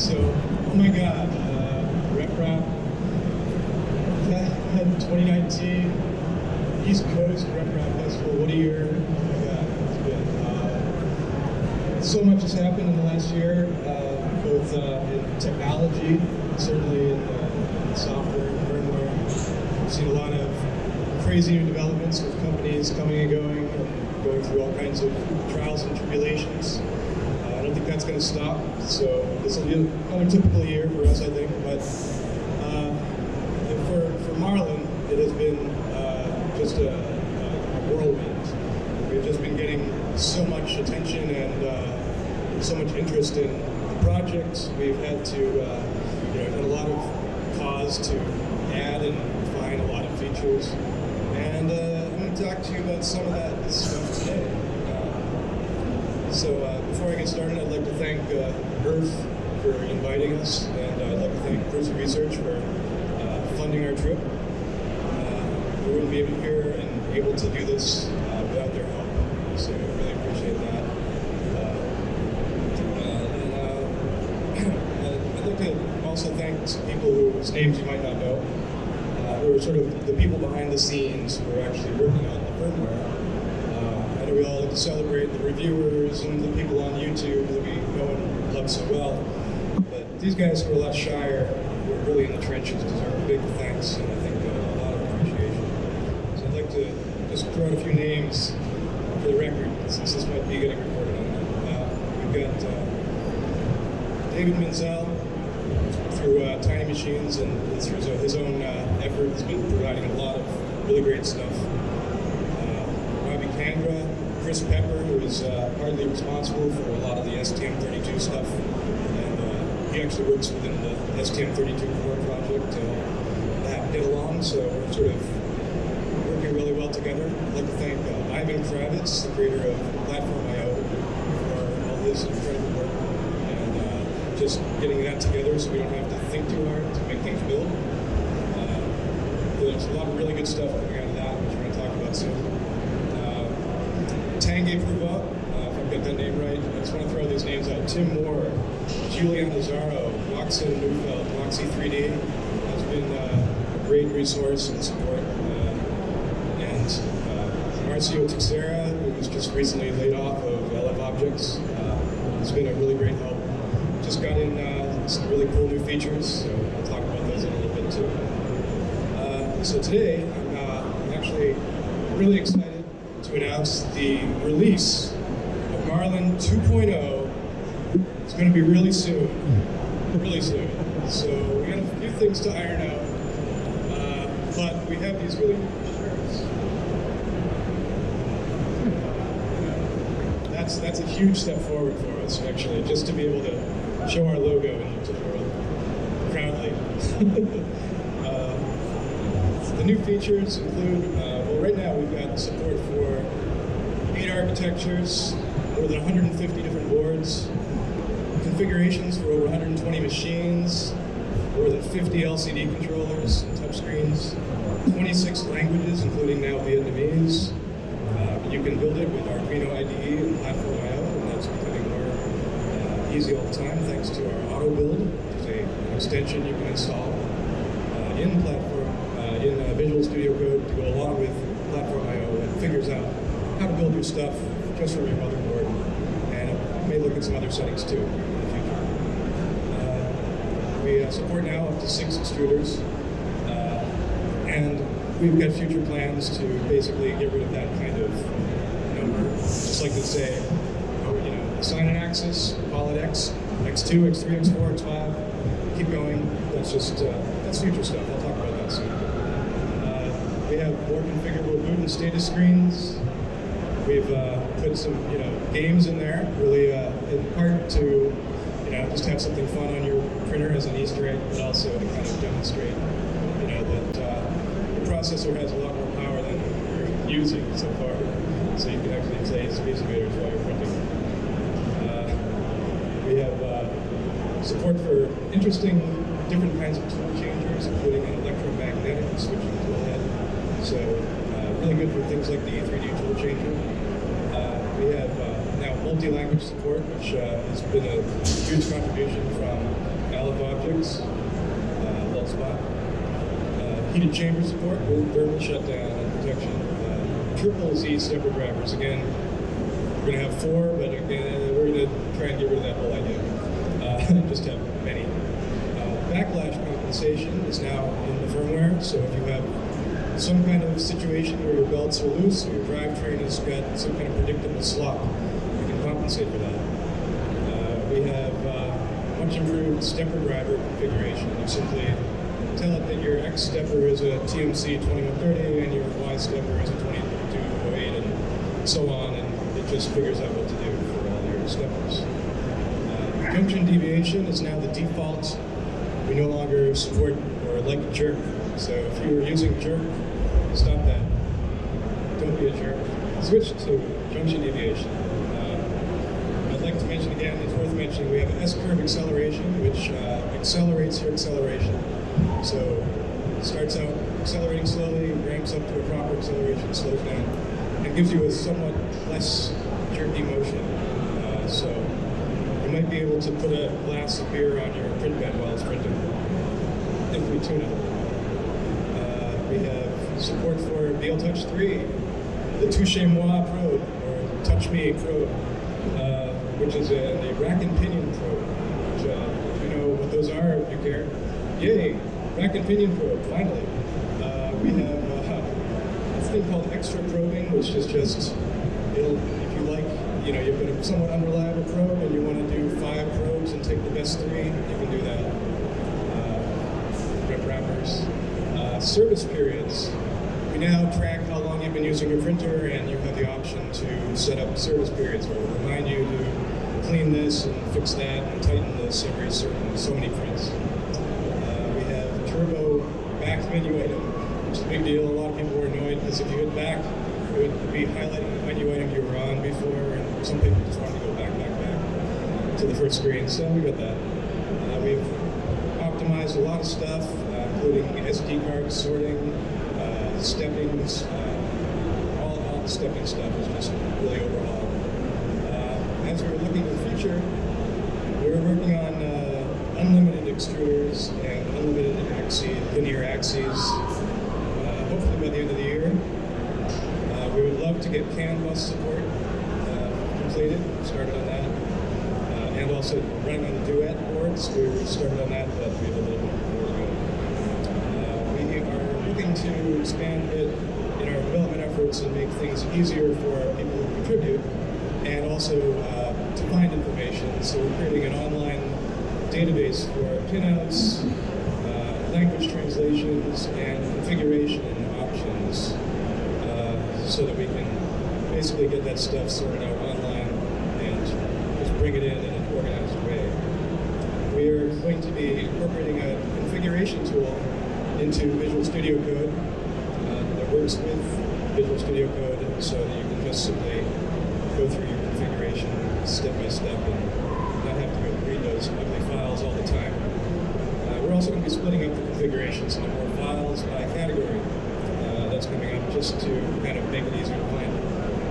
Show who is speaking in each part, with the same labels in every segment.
Speaker 1: So, oh my God, ERRF2019, East Coast RepRap Festival. What a year! Oh my God, it's been so much has happened in the last year, both in technology, certainly in software and firmware. We've seen a lot of crazy new developments with companies coming and going through all kinds of trials and tribulations. I don't think that's going to stop, so this will be another typical year for us, I think. But for Marlin, it has been just a whirlwind. We've just been getting so much attention and so much interest in the project. We've had to, had a lot of cause to add and refine a lot of features. And I'm going to talk to you about some of that stuff today. So before I get started, I'd like to thank ERRF for inviting us, and I'd like to thank Bruce Research for funding our trip. We wouldn't be here and able to do this without their help, so I really appreciate that. I'd like to also thank some people whose names you might not know, who are sort of the people behind the scenes who are actually working on the firmware. I know we all like to celebrate the reviewers and the people on YouTube that we know and love so well, but these guys who are a lot shyer, who are really in the trenches, deserve a big thanks and I think a lot of appreciation. So I'd like to just throw out a few names for the record, since this might be getting recorded on that. We've got David Menzel through Tiny Machines, and through his own effort has been providing a lot of really great stuff. Chris Pepper, who is partly responsible for a lot of the STM32 stuff, and he actually works within the STM32 core project to get along, so we're sort of working really well together. I'd like to thank Ivan Kravitz, the creator of Platform.io, for all his incredible work, and just getting that together so we don't have to think too hard to make things build. There's a lot of really good stuff coming out of that, which we're going to talk about soon. Tanguy Prouvat, if I've got that name right. I just want to throw these names out. Tim Moore, Julian Lazaro, Waxen Neufeld, Moxie 3D has been a great resource and support. And Marcio Teixeira, who was just recently laid off of LF Objects, has been a really great help. Just got in some really cool new features, so I'll talk about those in a little bit too. So today, I'm actually really excited to announce the release of Marlin 2.0. It's going to be really soon. Really soon. So we got a few things to iron out. But we have these really cool shirts. That's a huge step forward for us, actually, just to be able to show our logo to the world proudly. The new features include, well, right now we've got support for 8 architectures, more than 150 different boards, configurations for over 120 machines, more than 50 LCD controllers and touchscreens, 26 languages, including now Vietnamese. You can build it with Arduino IDE and Platform.io, and that's becoming more easy all the time thanks to our auto build, which is an extension you can install in Visual Studio Code to go along with Platform.io, and figures out how to build your stuff just from your motherboard, and it may look at some other settings too in the future. We support now up to 6 extruders, and we've got future plans to basically get rid of that kind of number. Just like to say, assign an axis, call it X, X2, X3, X4, X5, keep going. That's just, that's future stuff. I'll talk about that soon. We have more configurable boot and status screens. We've put some, games in there, really in part to, just have something fun on your printer as an Easter egg, but also to kind of demonstrate, that the processor has a lot more power than you're using so far. So you can actually play Space Invaders while you're printing. We have support for interesting different kinds of tool changers, including an electromagnetic switching tool head. So really good for things like the 3D tool changer. We have now multi-language support, which has been a huge contribution from Aleph Objects, Spot. Heated chamber support with thermal shutdown and protection. Triple Z stepper drivers. Again, we're going to have 4, but again, we're going to try and get rid of that whole idea. Just have many. Backlash compensation is now in the firmware, so if you have some kind of situation where your belts are loose or your drivetrain has got some kind of predictable slop, you can compensate for that. We have much improved stepper driver configuration. You simply tell it that your X stepper is a TMC 2130 and your Y stepper is a 2208 and so on, and it just figures out what to do for all your steppers. Junction deviation is now the default. We no longer support or like jerk. So if you were using jerk, stop that. Don't be a jerk. Switch to junction deviation. I'd like to mention again, it's worth mentioning, we have S-curve acceleration, which accelerates your acceleration. So it starts out accelerating slowly, ramps up to a proper acceleration, slows down, and gives you a somewhat less jerky motion. So you might be able to put a glass of beer on your print bed while it's printing, if we tune it. We have support for BL Touch 3, the Touche Moi probe, or Touch Me probe, which is the rack and pinion probe, which, if you know what those are, if you care. Yay! Rack and pinion probe, finally. We have this thing called extra probing, which is just, if you like, you've got a somewhat unreliable probe and you want to do 5 probes and take the best 3, you can do that. Rep wrappers. Service periods. We now track how long you've been using your printer, and you have the option to set up service periods where we'll remind you to clean this and fix that and tighten this every so many prints. We have turbo back menu item, which is a big deal. A lot of people were annoyed because if you hit back, it would be highlighting the menu item you were on before, and some people just wanted to go back to the first screen. So we got that. We've optimized a lot of stuff, including SD card sorting, steppings. All the stepping stuff is just really overhauled. As we're looking to the future, we're working on unlimited extruders and unlimited linear axes, hopefully by the end of the year. We would love to get CAN bus support completed. We started on that. And also running on the Duet boards. We started on that, but we have a little bit more to go. We are looking to expand a bit in our development efforts and make things easier for people who contribute, and also to find information. So we're creating an online database for pinouts, language translations, and configuration options, so that we can basically get that stuff sorted out online and just bring it in an organized way. We are going to be incorporating a configuration tool into Visual Studio Code that works with Visual Studio Code, so that you can just simply go through your configuration step by step and not have to go read those ugly files all the time. We're also going to be splitting up the configurations into more files by category. That's coming up just to kind of make it easier to find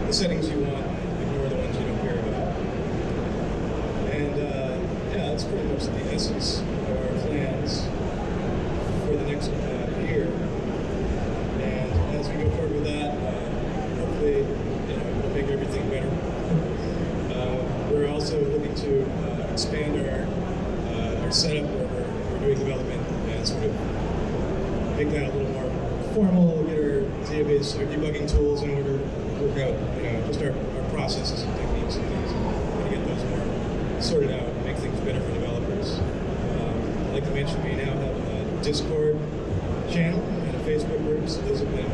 Speaker 1: the settings you want, ignore the ones you don't care about. And yeah, that's pretty much the essence of our plans for the next year. And as we go forward with that, hopefully we'll make everything better. We're also looking to expand our setup where we're doing development and sort of make that a little more formal, get our database, our debugging tools in order, work out, just our processes and techniques and things, and get those more sorted out and make things better for developers. I'd like to mention we now have a Discord channel and a Facebook group, so those have been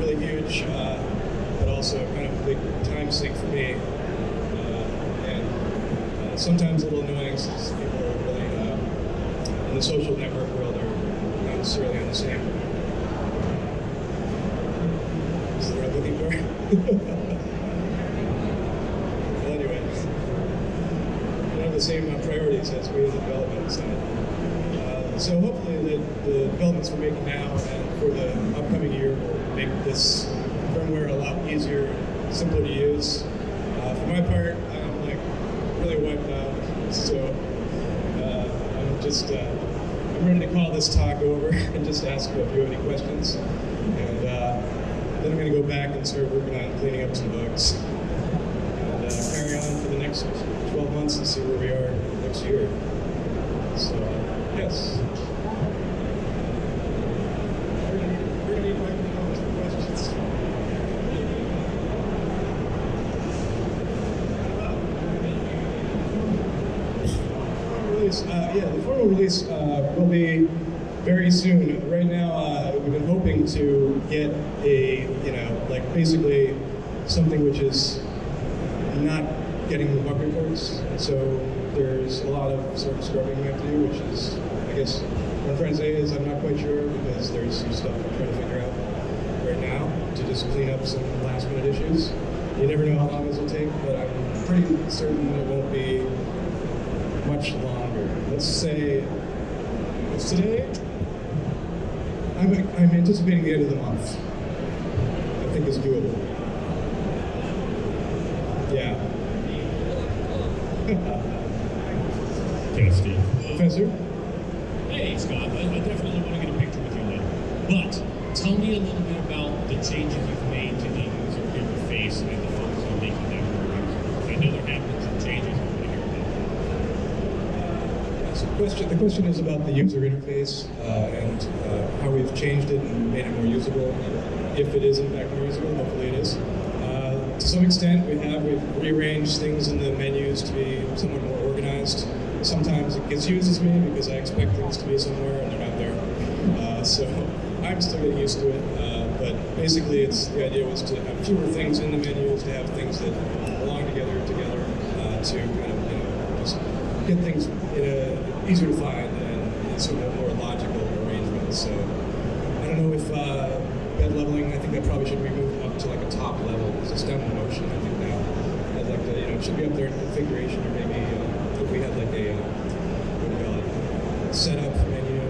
Speaker 1: really huge, but also kind of a big time sink for me, and sometimes a little annoying since people are really, in the social network world, are not necessarily on the same. Is that what I'm looking for? Well, anyway, we don't have the same priorities as we in the development side. So hopefully the developments we're making now and for the upcoming year will make this firmware a lot easier, simpler to use, For my part, I'm like really wiped out, so I'm ready to call this talk over and just ask if you have any questions, and then I'm going to go back and start working on cleaning up some bugs, and carry on for the next 12 months and see where we are next year. So, yes. We're going to need microphones for questions. The formal release will be very soon. Right now, we've been hoping to get a, basically something which is not getting the bug reports. So there's a lot of sort of scrubbing we have to do, which is, I guess, what I'm trying to say is I'm not quite sure, because there's some stuff I'm trying to figure out right now to just clean up some last minute issues. You never know how long this will take, but I'm pretty certain it won't be much longer. Let's say, what's today? I'm anticipating the end of the month. I think it's doable. Yeah.
Speaker 2: Okay, Steve.
Speaker 1: Professor?
Speaker 2: Hey, Scott. I definitely want to get a picture with you later. But tell me a little bit about the changes you've made to the user interface and the focus on making that more usable. I know there have been some changes. I want to hear about that.
Speaker 1: So the question is about the user interface and how we've changed it and made it more usable. If it is in fact more usable, hopefully it is. To some extent, we've rearranged things in the menus to be somewhat more organized. Sometimes it confuses me because I expect things to be somewhere and they're not there. So I'm still getting used to it. But basically, the idea was to have fewer things in the menus, to have things that belong together, to kind of just get things easier to find and sort of more logical arrangement. So I don't know if bed leveling, I think that probably should be moved up to like a top level, because it's down in motion, I think now. I'd like to, it should be up there in configuration, or maybe if we had like a, what do you call it, setup menu.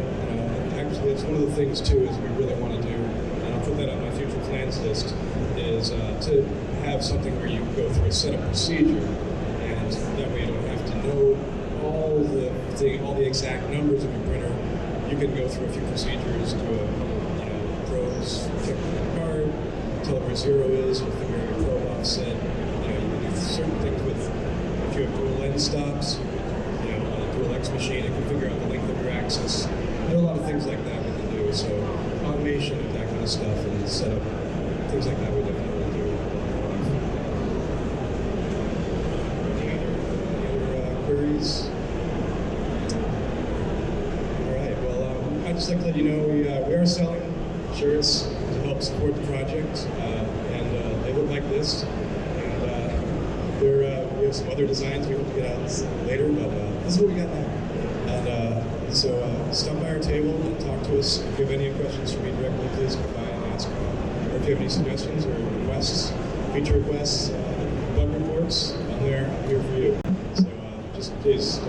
Speaker 1: Actually, that's one of the things too, is we really want to do, and I'll put that on my future plans list, is to have something where you go through a setup procedure, and that way you don't have to know all the exact numbers of your printer. You can go through a few procedures to pros, check the card, tell it where 0 is, or figure out your probe offset. You can do certain things with, if you have dual lens stops, on a dual X machine, it can figure out the length of your axis. There are a lot of things like that we can do. So automation of that kind of stuff and setup, things like that we definitely do. Any other queries? All right, well, I'd just like to let you know we are selling shirts to help support the project, and they look like this. And we have some other designs we hope to get out later, but this is what we got now. And so stop by our table and talk to us. If you have any questions for me directly, please come by and ask. Or if you have any suggestions or requests, feature requests, bug reports, I'm here for you. So just please